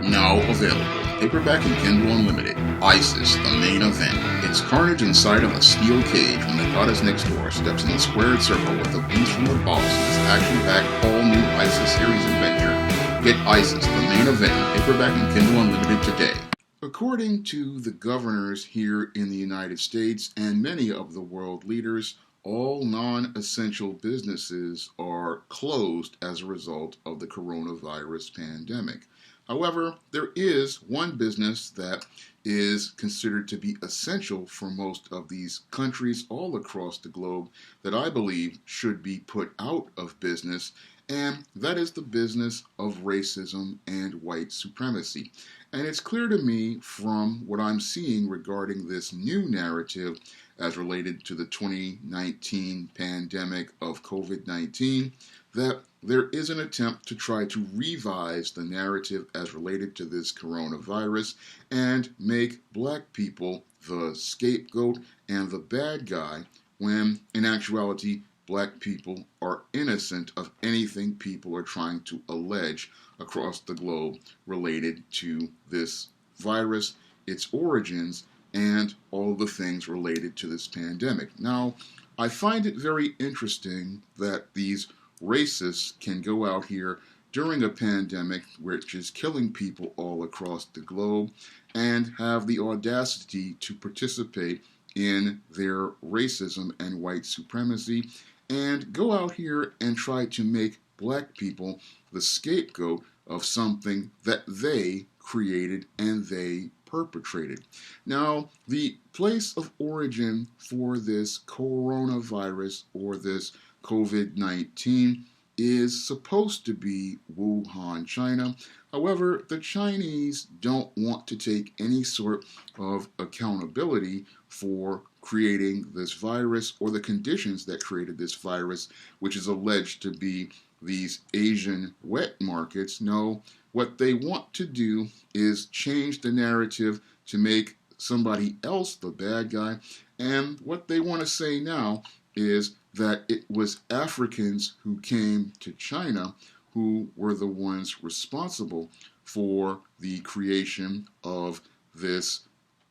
Now available. Paperback and Kindle Unlimited. ISIS, the main event. It's carnage inside of a steel cage when the goddess next door steps in the squared circle with the beast from the boss in this action-packed all-new ISIS series adventure. Get ISIS, the main event, paperback and Kindle Unlimited today. According to the governors here in the United States and many of the world leaders, all non-essential businesses are closed as a result of the coronavirus pandemic. However, there is one business that is considered to be essential for most of these countries all across the globe that I believe should be put out of business, and that is the business of racism and white supremacy. And it's clear to me from what I'm seeing regarding this new narrative as related to the 2019 pandemic of COVID-19 that there is an attempt to try to revise the narrative as related to this coronavirus and make black people the scapegoat and the bad guy when in actuality black people are innocent of anything people are trying to allege across the globe related to this virus, its origins, and all the things related to this pandemic. Now, I find it very interesting that these racists can go out here during a pandemic which is killing people all across the globe and have the audacity to participate in their racism and white supremacy and go out here and try to make black people the scapegoat of something that they created and they perpetrated. Now, the place of origin for this coronavirus or this COVID-19 is supposed to be Wuhan, China. However, the Chinese don't want to take any sort of accountability for creating this virus or the conditions that created this virus, which is alleged to be these Asian wet markets. No, what they want to do is change the narrative to make somebody else the bad guy. And what they want to say now is that it was Africans who came to China who were the ones responsible for the creation of this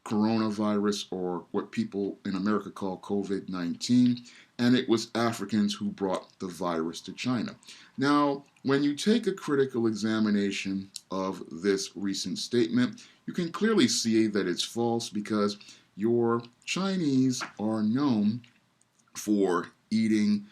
coronavirus, or what people in America call COVID-19, and it was Africans who brought the virus to China. Now, when you take a critical examination of this recent statement, you can clearly see that it's false because your Chinese are known for eating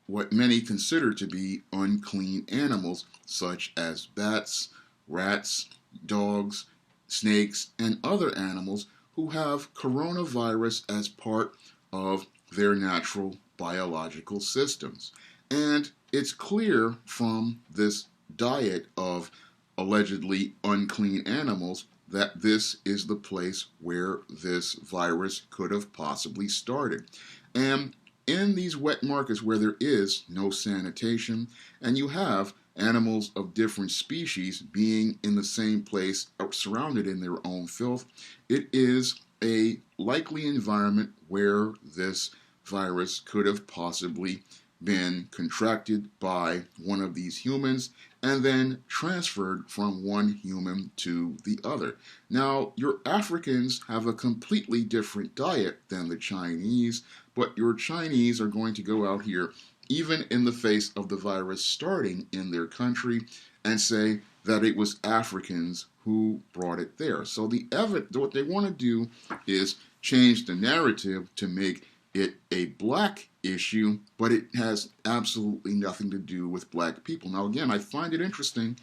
what many consider to be unclean animals, such as bats, rats, dogs, snakes, and other animals who have coronavirus as part of their natural biological systems. And it's clear from this diet of allegedly unclean animals that this is the place where this virus could have possibly started. And in these wet markets where there is no sanitation, and you have animals of different species being in the same place, surrounded in their own filth, it is a likely environment where this virus could have possibly been contracted by one of these humans and then transferred from one human to the other. Now, your Africans have a completely different diet than the Chinese, but your Chinese are going to go out here, even in the face of the virus starting in their country, and say that it was Africans who brought it there. So what they want to do is change the narrative to make it a black issue, but it has absolutely nothing to do with black people. Now, again, I find it interesting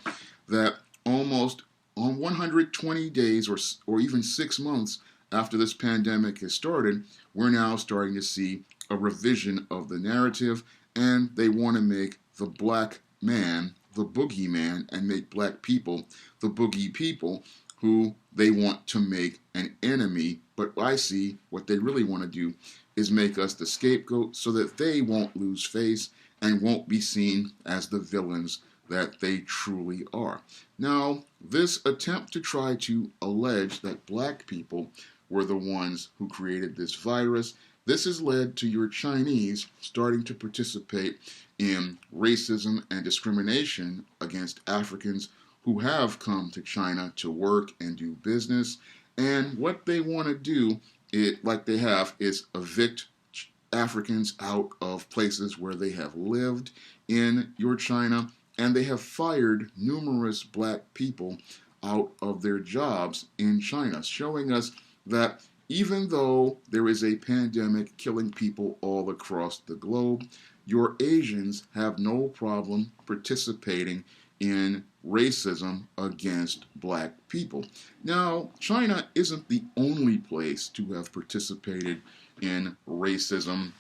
that almost on 120 days or even 6 months after this pandemic has started, we're now starting to see a revision of the narrative, and they want to make the black man the boogeyman and make black people the boogie people who they want to make an enemy. But I see what they really want to do is make us the scapegoat so that they won't lose face and won't be seen as the villains that they truly are. Now, this attempt to try to allege that black people were the ones who created this virus, this has led to your Chinese starting to participate in racism and discrimination against Africans who have come to China to work and do business. And what they want to do, like they have, is evict Africans out of places where they have lived in your China, and they have fired numerous black people out of their jobs in China, showing us that even though there is a pandemic killing people all across the globe, your Asians have no problem participating in racism against black people. Now, China isn't the only place to have participated in racism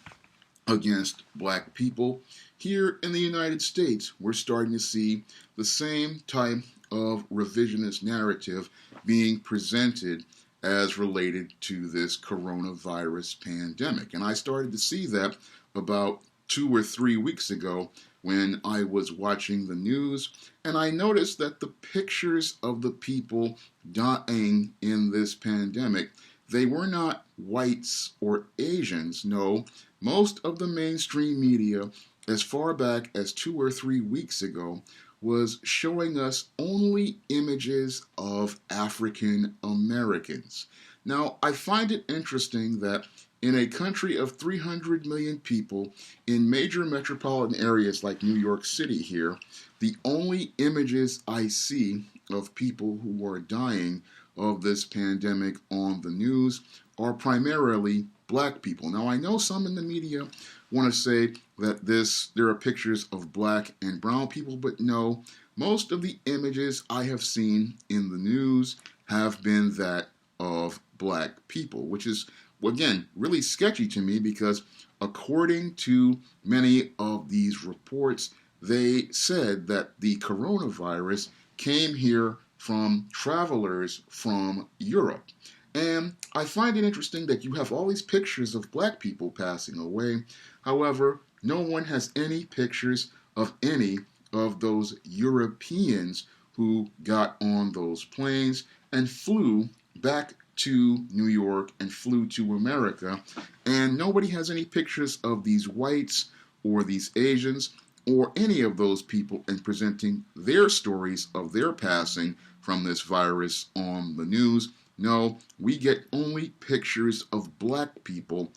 against black people. Here in the United States, we're starting to see the same type of revisionist narrative being presented as related to this coronavirus pandemic. And I started to see that about 2 or 3 weeks ago when I was watching the news, and I noticed that the pictures of the people dying in this pandemic, they were not whites or Asians. No, most of the mainstream media, as far back as 2 or 3 weeks ago, was showing us only images of African Americans. Now, I find it interesting that in a country of 300 million people, in major metropolitan areas like New York City here, the only images I see of people who are dying of this pandemic on the news are primarily black people. Now, I know some in the media want to say that there are pictures of black and brown people, but no, most of the images I have seen in the news have been that of black people, which is, again, really sketchy to me because according to many of these reports, they said that the coronavirus came here from travelers from Europe. And I find it interesting that you have all these pictures of black people passing away. However, no one has any pictures of any of those Europeans who got on those planes and flew back to New York and flew to America. And nobody has any pictures of these whites or these Asians or any of those people and presenting their stories of their passing from this virus on the news. No, we get only pictures of black people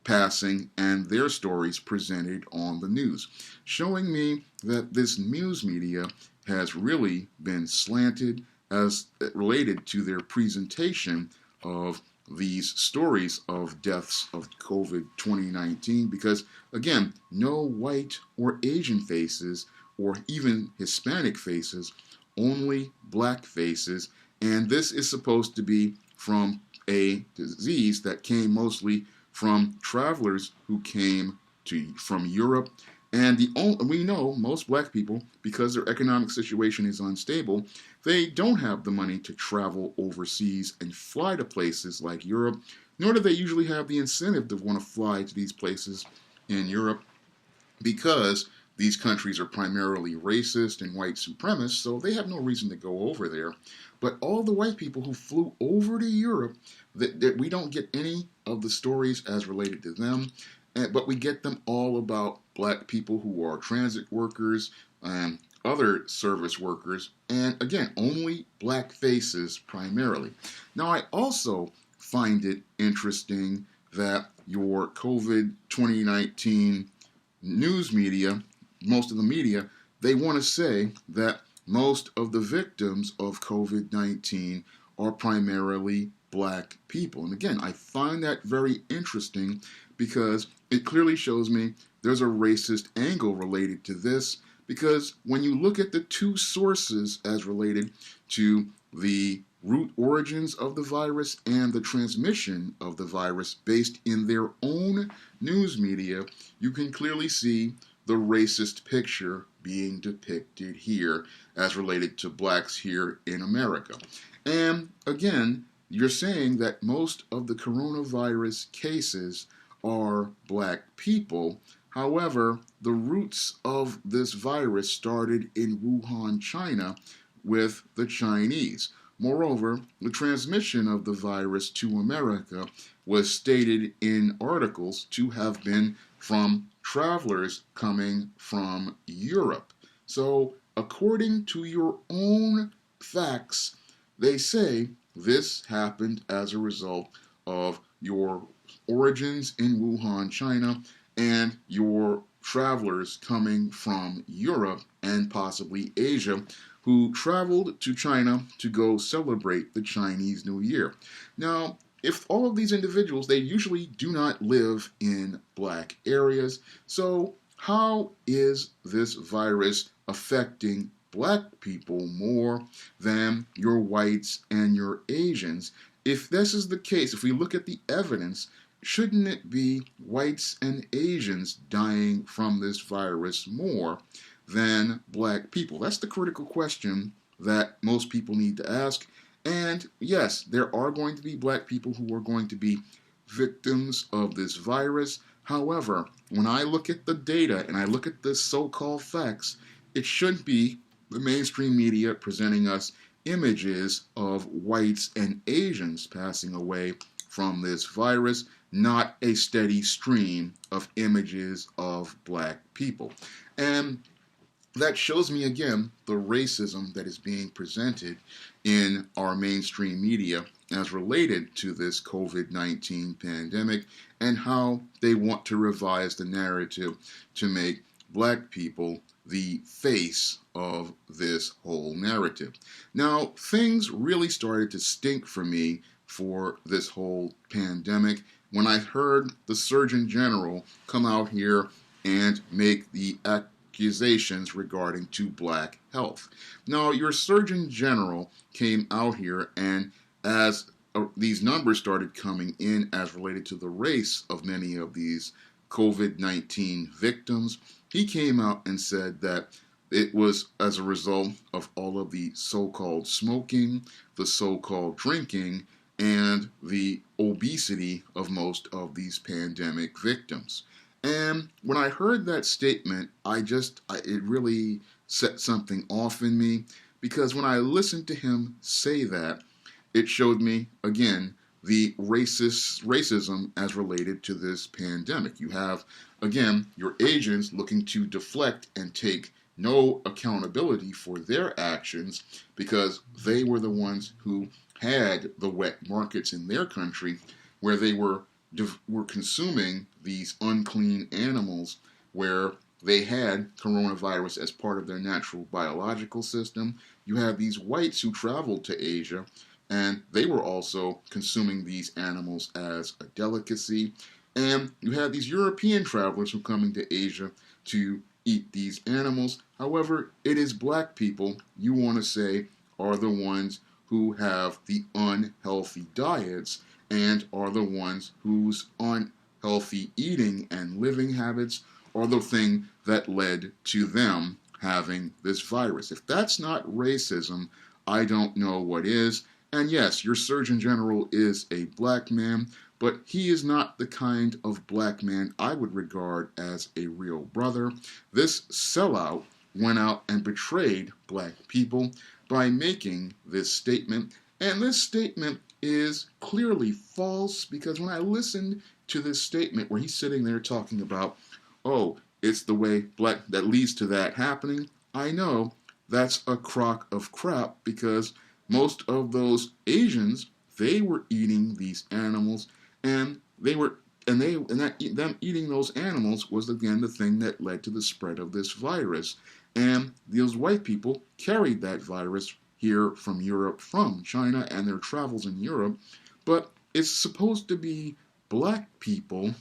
passing and their stories presented on the news, showing me that this news media has really been slanted as related to their presentation of these stories of deaths of COVID-2019, because, again, no white or Asian faces or even Hispanic faces, only black faces. And this is supposed to be from a disease that came mostly from travelers who came from Europe. And we know most black people, because their economic situation is unstable, they don't have the money to travel overseas and fly to places like Europe, nor do they usually have the incentive to want to fly to these places in Europe, because these countries are primarily racist and white supremacist, so they have no reason to go over there. But all the white people who flew over to Europe, that we don't get any of the stories as related to them, but we get them all about black people who are transit workers and other service workers, and again, only black faces primarily. Now, I also find it interesting that your COVID-2019 news media, most of the media, they want to say that most of the victims of COVID-19 are primarily black people. And again, I find that very interesting because it clearly shows me there's a racist angle related to this, because when you look at the two sources as related to the root origins of the virus and the transmission of the virus based in their own news media, you can clearly see the racist picture being depicted here as related to blacks here in America. And again, you're saying that most of the coronavirus cases are black people. However, the roots of this virus started in Wuhan, China, with the Chinese. Moreover, the transmission of the virus to America was stated in articles to have been from travelers coming from Europe. So, according to your own facts, they say this happened as a result of your origins in Wuhan, China, and your travelers coming from Europe and possibly Asia who traveled to China to go celebrate the Chinese New Year. Now, if all of these individuals, they usually do not live in black areas, so how is this virus affecting black people more than your whites and your Asians? If this is the case, if we look at the evidence, shouldn't it be whites and Asians dying from this virus more than black people? That's the critical question that most people need to ask. And yes, there are going to be black people who are going to be victims of this virus. However, when I look at the data and I look at the so-called facts, it should be the mainstream media presenting us images of whites and Asians passing away from this virus, not a steady stream of images of black people. And that shows me again the racism that is being presented in our mainstream media as related to this COVID-19 pandemic and how they want to revise the narrative to make black people the face of this whole narrative. Now, things really started to stink for me for this whole pandemic when I heard the Surgeon General come out here and make the accusations regarding to black health. Now, your Surgeon General came out here, and as these numbers started coming in as related to the race of many of these COVID-19 victims, he came out and said that it was as a result of all of the so-called smoking, the so-called drinking, and the obesity of most of these pandemic victims. And when I heard that statement, it really set something off in me, because when I listened to him say that, it showed me, again, the racism as related to this pandemic. You have, again, your agents looking to deflect and take no accountability for their actions because they were the ones who had the wet markets in their country where they were consuming these unclean animals where they had coronavirus as part of their natural biological system. You have these whites who traveled to Asia and they were also consuming these animals as a delicacy. And you have these European travelers who come into Asia to eat these animals. However, it is black people, you want to say, are the ones who have the unhealthy diets and are the ones whose unhealthy eating and living habits are the thing that led to them having this virus. If that's not racism, I don't know what is. And yes, your Surgeon General is a black man, but he is not the kind of black man I would regard as a real brother. This sellout went out and betrayed black people by making this statement. And this statement is clearly false, because when I listened to this statement where he's sitting there talking about, oh, it's the way black that leads to that happening, I know that's a crock of crap, because most of those Asians, they were eating these animals, and them eating those animals was again the thing that led to the spread of this virus. And those white people carried that virus here from Europe, from China, and their travels in Europe. But it's supposed to be black people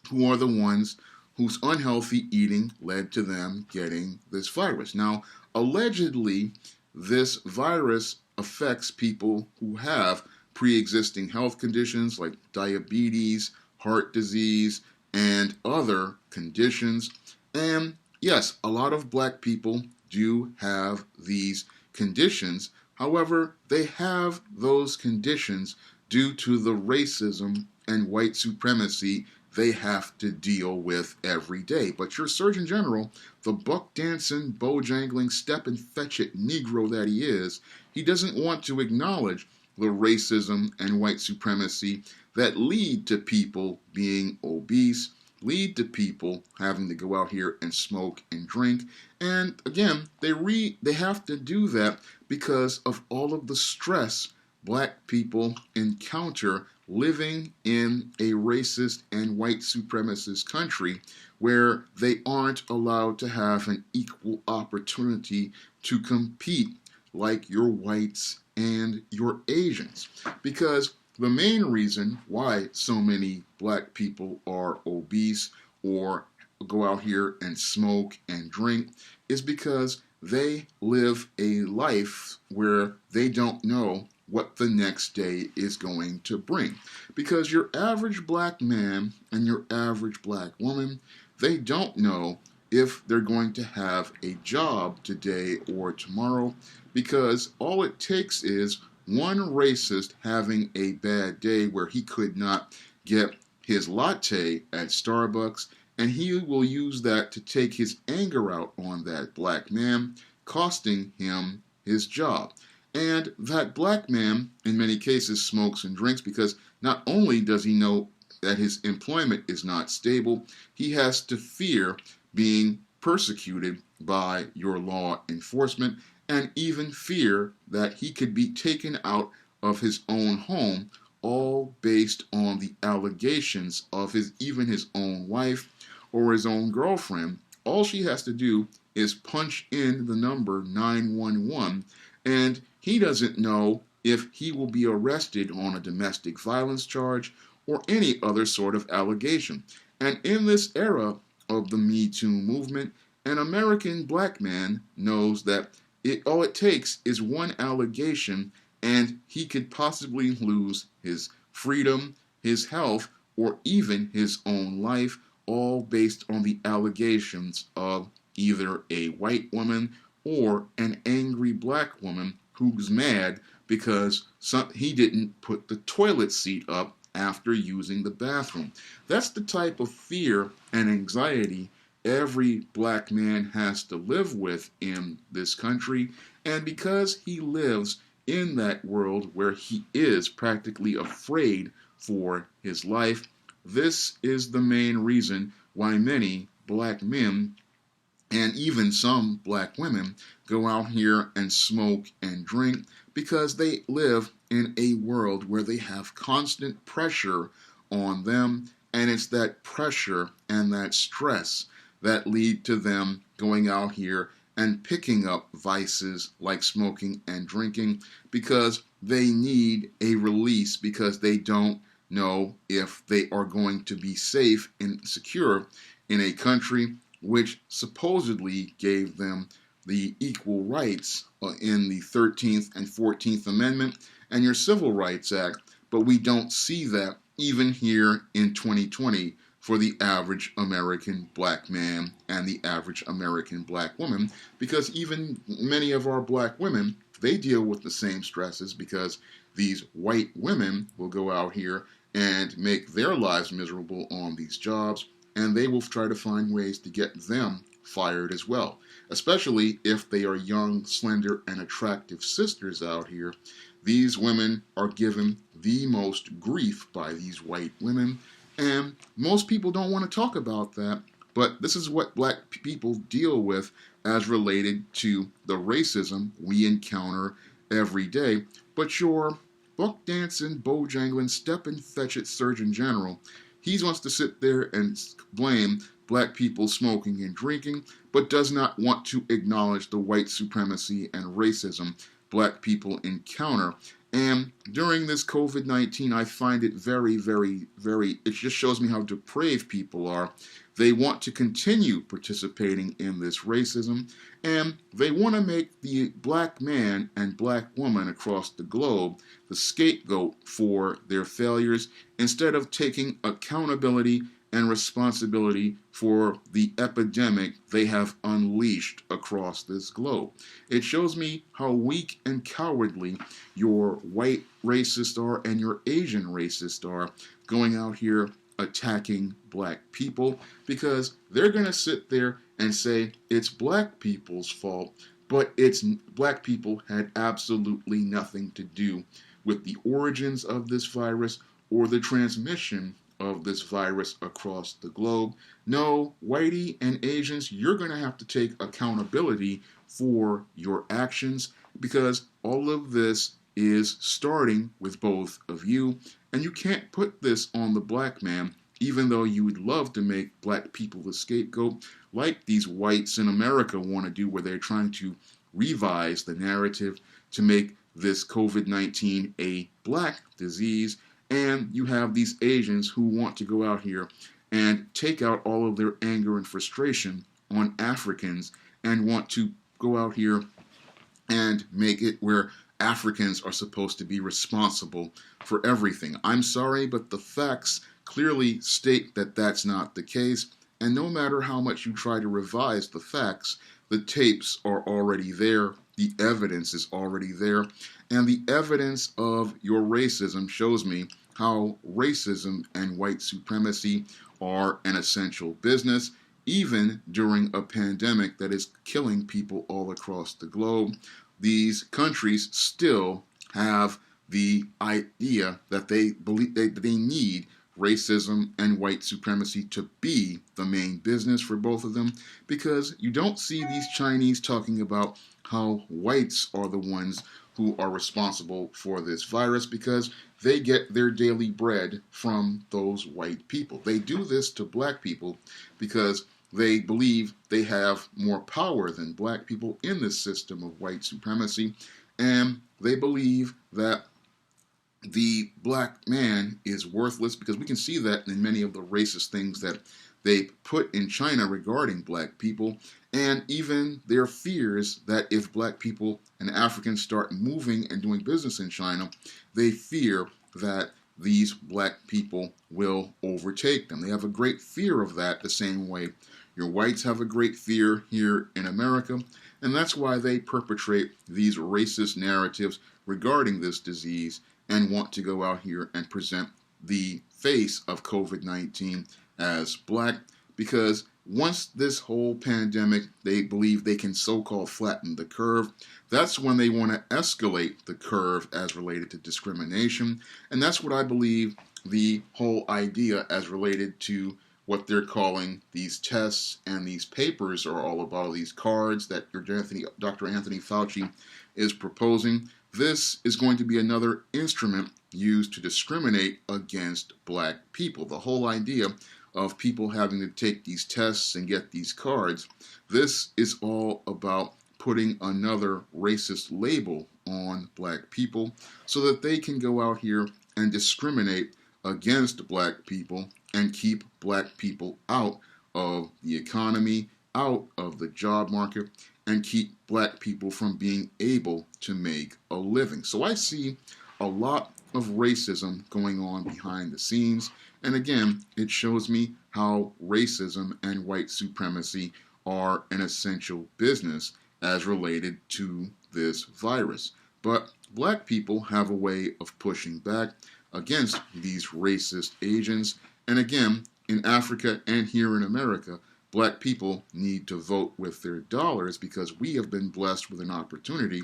who are the ones whose unhealthy eating led to them getting this virus. Now, allegedly, this virus affects people who have pre-existing health conditions like diabetes, heart disease, and other conditions. And yes, a lot of black people do have these conditions. However, they have those conditions due to the racism and white supremacy they have to deal with every day. But your Surgeon General, the buck-dancing, bojangling, step-and-fetch-it Negro that he is, he doesn't want to acknowledge the racism and white supremacy that lead to people being obese, lead to people having to go out here and smoke and drink. And again, they have to do that because of all of the stress black people encounter living in a racist and white supremacist country where they aren't allowed to have an equal opportunity to compete like your whites and your Asians. Because the main reason why so many black people are obese or go out here and smoke and drink is because they live a life where they don't know what the next day is going to bring. Because your average black man and your average black woman, they don't know if they're going to have a job today or tomorrow, because all it takes is one racist having a bad day where he could not get his latte at Starbucks, and he will use that to take his anger out on that black man, costing him his job. And that black man, in many cases, smokes and drinks because not only does he know that his employment is not stable, he has to fear being persecuted by your law enforcement, and even fear that he could be taken out of his own home, all based on the allegations of even his own wife or his own girlfriend. All she has to do is punch in the number 911, and he doesn't know if he will be arrested on a domestic violence charge or any other sort of allegation. And in this era of the Me Too movement, an American black man knows that all it takes is one allegation and he could possibly lose his freedom, his health, or even his own life, all based on the allegations of either a white woman or an angry black woman who's mad because he didn't put the toilet seat up after using the bathroom. That's the type of fear and anxiety every black man has to live with in this country, and because he lives in that world where he is practically afraid for his life, this is the main reason why many black men and even some black women go out here and smoke and drink because they live in a world where they have constant pressure on them, and it's that pressure and that stress that lead to them going out here and picking up vices like smoking and drinking because they need a release, because they don't know if they are going to be safe and secure in a country which supposedly gave them the equal rights in the 13th and 14th Amendment and your Civil Rights Act, but we don't see that even here in 2020 for the average American black man and the average American black woman, because even many of our black women, they deal with the same stresses because these white women will go out here and make their lives miserable on these jobs, and they will try to find ways to get them fired as well, especially if they are young, slender, and attractive sisters out here. These women are given the most grief by these white women, and most people don't want to talk about that, but this is what black people deal with as related to the racism we encounter every day. But your buck dancing, bojangling, step and fetch it Surgeon General, he wants to sit there and blame black people smoking and drinking, but does not want to acknowledge the white supremacy and racism black people encounter. And during this COVID-19, I find it very, very, it just shows me how depraved people are. They want to continue participating in this racism, and they want to make the black man and black woman across the globe the scapegoat for their failures, instead of taking accountability and responsibility for the epidemic they have unleashed across this globe. It shows me how weak and cowardly your white racists are and your Asian racists are going out here attacking black people, because they're going to sit there and say it's black people's fault, but black people had absolutely nothing to do with the origins of this virus or the transmission of this virus across the globe. No, whitey and Asians, you're going to have to take accountability for your actions because all of this is starting with both of you, and you can't put this on the black man, even though you would love to make black people the scapegoat, like these whites in America want to do, where they're trying to revise the narrative to make this COVID-19 a black disease. And you have these Asians who want to go out here and take out all of their anger and frustration on Africans and want to go out here and make it where Africans are supposed to be responsible for everything. I'm sorry, but the facts clearly state that that's not the case. And no matter how much you try to revise the facts, the tapes are already there. The evidence is already there. And the evidence of your racism shows me how racism and white supremacy are an essential business, even during a pandemic that is killing people all across the globe. These countries still have the idea that they believe they need racism and white supremacy to be the main business for both of them, because you don't see these Chinese talking about how whites are the ones who are responsible for this virus, because they get their daily bread from those white people. They do this to black people because they believe they have more power than black people in this system of white supremacy, and they believe that the black man is worthless, because we can see that in many of the racist things that they put in China regarding black people, and even their fears that if black people and Africans start moving and doing business in China, they fear that these black people will overtake them. They have a great fear of that, the same way your whites have a great fear here in America, and that's why they perpetrate these racist narratives regarding this disease and want to go out here and present the face of COVID-19 as black, because once this whole pandemic, they believe they can so-called flatten the curve, that's when they want to escalate the curve as related to discrimination. And that's what I believe the whole idea as related to what they're calling these tests and these papers are all about, these cards that Dr. Anthony Fauci is proposing. This is going to be another instrument used to discriminate against black people. The whole idea of people having to take these tests and get these cards, this is all about putting another racist label on black people so that they can go out here and discriminate against black people and keep black people out of the economy, out of the job market, and keep black people from being able to make a living. So I see a lot of racism going on behind the scenes. And again, it shows me how racism and white supremacy are an essential business as related to this virus. But black people have a way of pushing back against these racist agents. And again, in Africa and here in America, black people need to vote with their dollars, because we have been blessed with an opportunity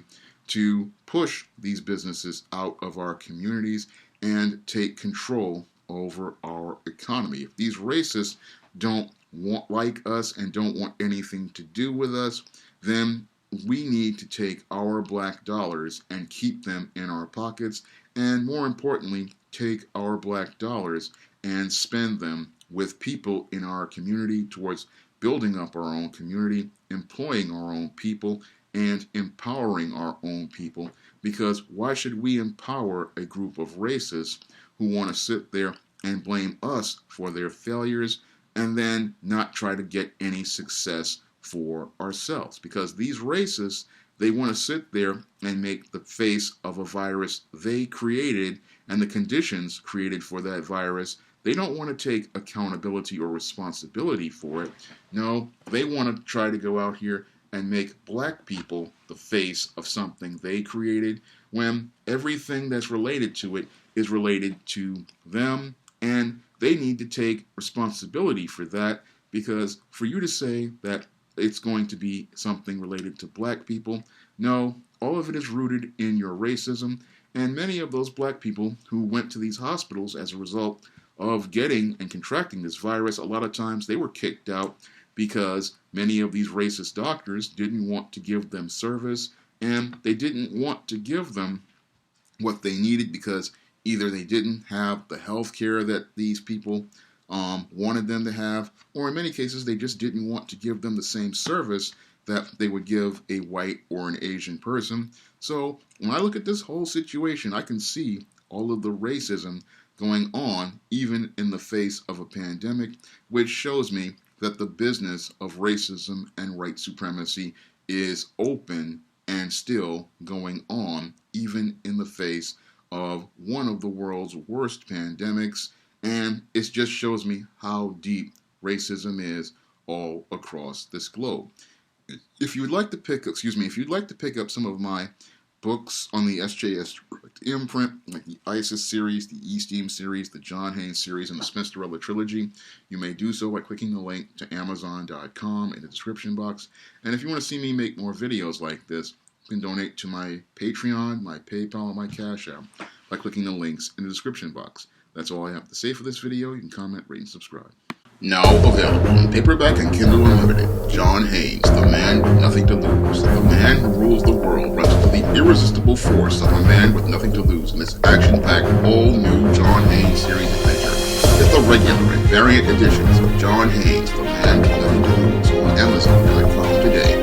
to push these businesses out of our communities and take control over our economy. If these racists don't like us and don't want anything to do with us, then we need to take our black dollars and keep them in our pockets, and more importantly, take our black dollars and spend them with people in our community towards building up our own community, employing our own people, and empowering our own people. Because why should we empower a group of racists who want to sit there and blame us for their failures and then not try to get any success for ourselves? Because these racists, they want to sit there and make the face of a virus they created and the conditions created for that virus. They don't want to take accountability or responsibility for it. No, they want to try to go out here and make black people the face of something they created, when everything that's related to it is related to them, and they need to take responsibility for that. Because for you to say that it's going to be something related to black people, no, all of it is rooted in your racism. And many of those black people who went to these hospitals as a result of getting and contracting this virus, a lot of times they were kicked out because many of these racist doctors didn't want to give them service, and they didn't want to give them what they needed because either they didn't have the health care that these people wanted them to have, or in many cases they just didn't want to give them the same service that they would give a white or an Asian person. So when I look at this whole situation, I can see all of the racism going on even in the face of a pandemic, which shows me that the business of racism and white supremacy is open and still going on even in the face of one of the world's worst pandemics, and it just shows me how deep racism is all across this globe. If you'd like to pick up some of my books on the SJS imprint, like the ISIS series, the E-Steam series, the John Haynes series, and the Smith-Dorella trilogy, you may do so by clicking the link to Amazon.com in the description box. And if you want to see me make more videos like this, you can donate to my Patreon, my PayPal, and my Cash App by clicking the links in the description box. That's all I have to say for this video. You can comment, rate, and subscribe. Now available in paperback and Kindle Unlimited, John Haynes, the man with nothing to lose. The man who rules the world runs into the irresistible force of a man with nothing to lose in this action-packed, all-new John Haynes series adventure. Get the regular and variant editions of John Haynes, the man with nothing to lose on Amazon.com today.